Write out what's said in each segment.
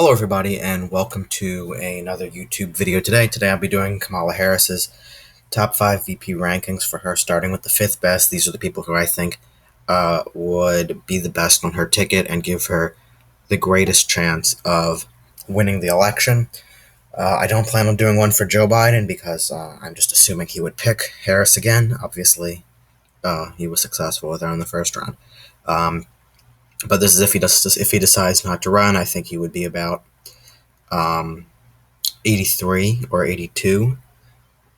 Hello everybody and welcome to another YouTube video today. Today I'll be doing Kamala Harris's top 5 VP rankings for her, starting with the 5th best. These are the people who I think would be the best on her ticket and give her the greatest chance of winning the election. I don't plan on doing one for Joe Biden because I'm just assuming he would pick Harris again. Obviously, he was successful with her in the first round. But this is if he decides not to run. I think he would be about 83 or 82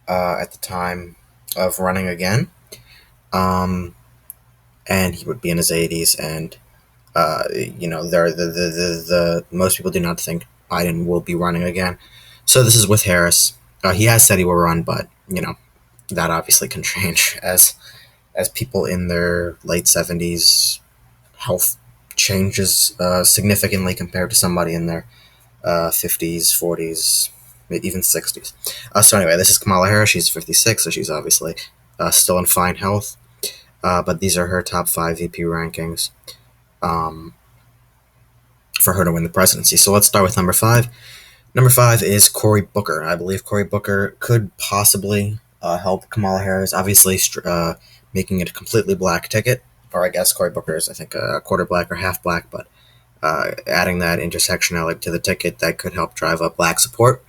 at the time of running again. And he would be in his 80s. And, the most people do not think Biden will be running again. So this is with Harris. He has said he will run, but, that obviously can change as people in their late 70s health changes significantly compared to somebody in their 50s, 40s, even 60s. So anyway, this is Kamala Harris. She's 56, so she's obviously still in fine health. But these are her top 5 VP rankings for her to win the presidency. So let's start with number 5. Number 5 is Cory Booker. I believe Cory Booker could possibly help Kamala Harris, obviously making it a completely black ticket. Or I guess Cory Booker is, I think, a quarter black or half black, but adding that intersectionality to the ticket, that could help drive up black support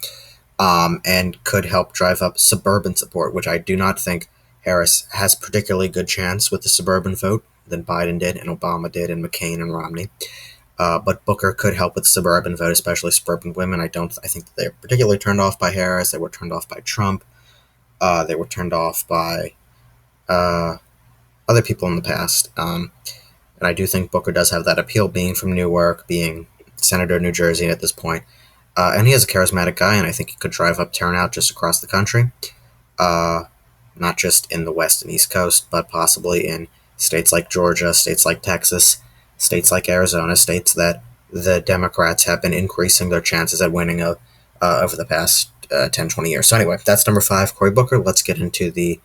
and could help drive up suburban support, which I do not think Harris has particularly good chance with the suburban vote than Biden did and Obama did and McCain and Romney. But Booker could help with the suburban vote, especially suburban women. I think that they're particularly turned off by Harris. They were turned off by Trump. They were turned off by other people in the past. And I do think Booker does have that appeal, being from Newark, being Senator of New Jersey at this point. And he is a charismatic guy, and I think he could drive up turnout just across the country. Not just in the West and East Coast, but possibly in states like Georgia, states like Texas, states like Arizona, states that the Democrats have been increasing their chances at winning over the past 10, 20 years. So anyway, that's number 5, Cory Booker. Let's get into the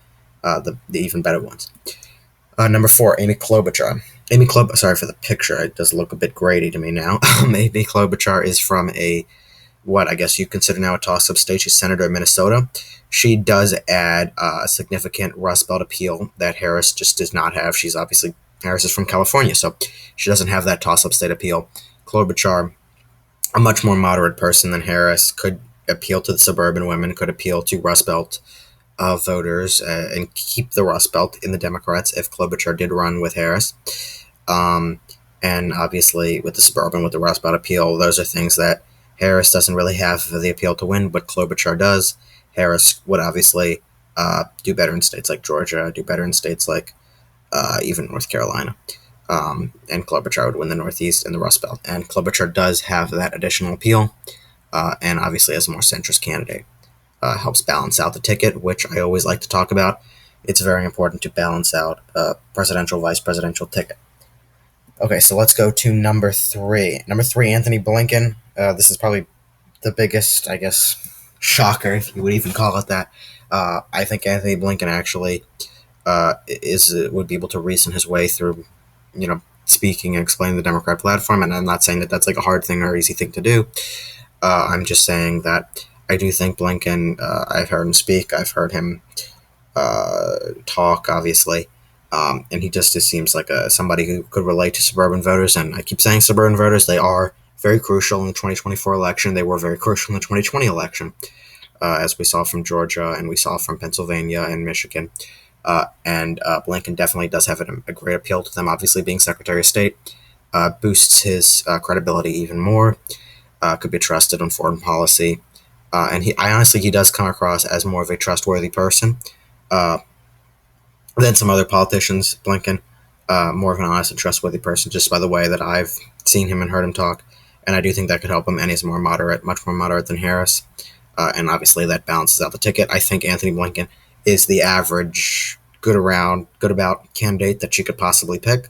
even better ones. Number 4, Amy Klobuchar. Sorry for the picture. It does look a bit grady to me now. Amy Klobuchar is from what I guess you consider now a toss-up state. She's Senator of Minnesota. She does add a significant Rust Belt appeal that Harris just does not have. Harris is from California, so she doesn't have that toss-up state appeal. Klobuchar, a much more moderate person than Harris, could appeal to the suburban women, could appeal to Rust Belt voters and keep the Rust Belt in the Democrats if Klobuchar did run with Harris. And obviously with the suburban, with the Rust Belt appeal, those are things that Harris doesn't really have the appeal to win, but Klobuchar does. Harris would obviously do better in states like Georgia, do better in states like even North Carolina. And Klobuchar would win the Northeast and the Rust Belt. And Klobuchar does have that additional appeal, and obviously as a more centrist candidate. Helps balance out the ticket, which I always like to talk about. It's very important to balance out a presidential, vice presidential ticket. Okay, so let's go to number 3. Number 3, Anthony Blinken. This is probably the biggest, I guess, shocker, if you would even call it that. I think Anthony Blinken actually would be able to reason his way through, speaking and explaining the Democrat platform. And I'm not saying that that's like a hard thing or easy thing to do. I'm just saying that I do think Blinken, I've heard him speak, I've heard him talk, obviously, and he just seems like somebody who could relate to suburban voters, and I keep saying suburban voters, they are very crucial in the 2024 election, they were very crucial in the 2020 election, as we saw from Georgia, and we saw from Pennsylvania and Michigan, and Blinken definitely does have a great appeal to them, obviously being Secretary of State, boosts his credibility even more, could be trusted on foreign policy. And he does come across as more of a trustworthy person than some other politicians. Blinken, more of an honest and trustworthy person, just by the way that I've seen him and heard him talk. And I do think that could help him. And he's much more moderate than Harris. And obviously that balances out the ticket. I think Anthony Blinken is the average, good about candidate that you could possibly pick.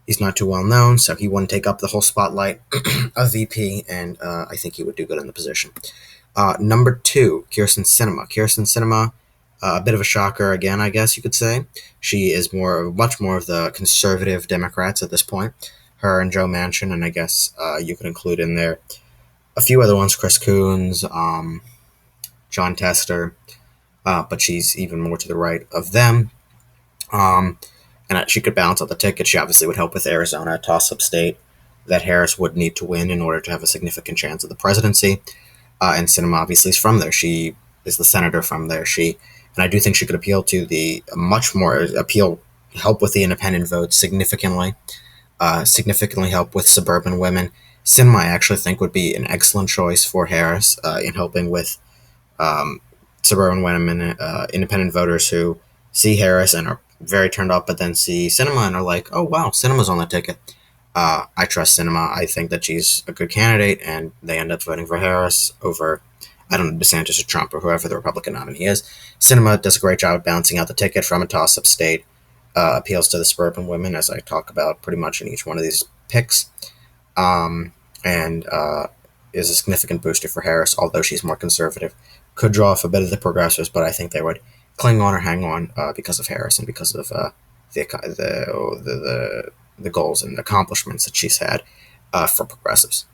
He's not too well known, so he wouldn't take up the whole spotlight of VP. And I think he would do good in the position. Number 2, Kirsten Cinema. Kirsten Cinema, a bit of a shocker again, I guess you could say. She is much more of the conservative Democrats at this point. Her and Joe Manchin, and I guess you could include in there a few other ones, Chris Coons, John Tester, but she's even more to the right of them. And she could balance out the ticket. She obviously would help with Arizona, a toss-up state that Harris would need to win in order to have a significant chance of the presidency. And Cinema obviously is from there. She is the senator from there. And I do think she could appeal to the much more help with the independent vote significantly, significantly help with suburban women. Cinema, I actually think, would be an excellent choice for Harris in helping with suburban women, independent voters who see Harris and are very turned off, but then see Cinema and are like, oh, wow, Cinema's on the ticket. I trust Cinema. I think that she's a good candidate, and they end up voting for Harris over, I don't know, DeSantis or Trump or whoever the Republican nominee is. Cinema does a great job of balancing out the ticket from a toss-up state, appeals to the suburban women, as I talk about pretty much in each one of these picks, and is a significant booster for Harris, although she's more conservative. Could draw off a bit of the progressives, but I think they would cling on or hang on because of Harris and because of the goals and accomplishments that she's had for progressives.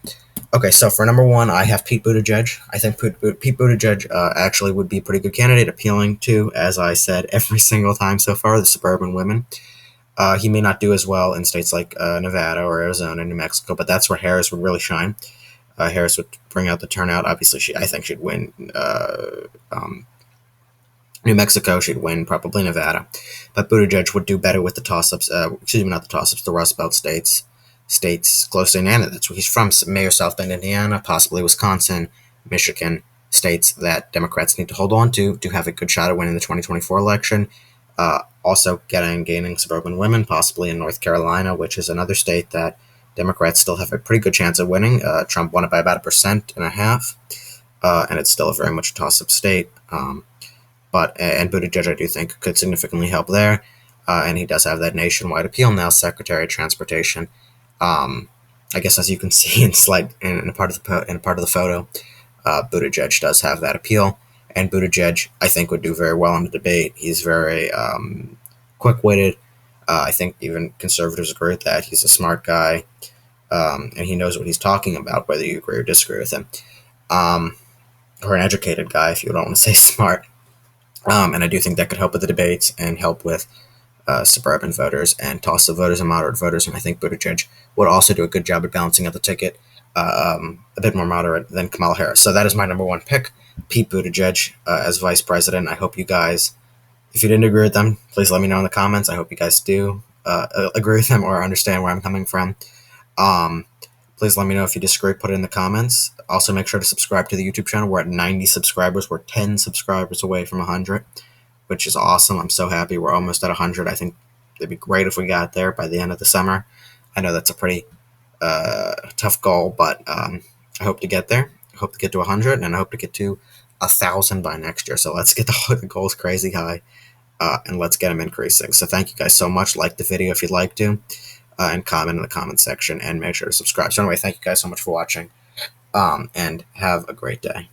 Okay, so for number one, I have Pete Buttigieg. I think Pete Buttigieg actually would be a pretty good candidate, appealing to, as I said every single time so far, the suburban women. He may not do as well in states like Nevada or Arizona, New Mexico, but that's where Harris would really shine. Harris would bring out the turnout. Obviously, I think she'd win New Mexico. She'd win probably Nevada. But Buttigieg would do better with the toss-ups. Not the toss-ups, the Rust Belt states close to Indiana. That's where he's from. Mayor South Bend, Indiana, possibly Wisconsin, Michigan, states that Democrats need to hold on to have a good shot at winning the 2024 election. Also gaining suburban women, possibly in North Carolina, which is another state that Democrats still have a pretty good chance of winning. Trump won it by about 1.5%, and it's still a very much a toss-up state. And Buttigieg, I do think, could significantly help there. And he does have that nationwide appeal now, Secretary of Transportation. I guess as you can see in a part of the photo, Buttigieg does have that appeal. And Buttigieg, I think, would do very well in the debate. He's very quick-witted. I think even conservatives agree with that. He's a smart guy, and he knows what he's talking about, whether you agree or disagree with him. Or an educated guy, if you don't want to say smart. And I do think that could help with the debates and help with suburban voters and toss-up voters and moderate voters. And I think Buttigieg would also do a good job at balancing out the ticket, a bit more moderate than Kamala Harris. So that is my number one pick, Pete Buttigieg as vice president. I hope you guys, if you didn't agree with them, please let me know in the comments. I hope you guys do agree with them or understand where I'm coming from. Please let me know if you disagree. Put it in the comments. Also, make sure to subscribe to the YouTube channel. We're at 90 subscribers. We're 10 subscribers away from 100, which is awesome. I'm so happy. We're almost at 100. I think it'd be great if we got there by the end of the summer. I know that's a pretty tough goal, but I hope to get there. I hope to get to 100, and I hope to get to 1,000 by next year. So let's get the goals crazy high, and let's get them increasing. So thank you guys so much. Like the video if you'd like to, and comment in the comment section, and make sure to subscribe. So anyway, thank you guys so much for watching, and have a great day.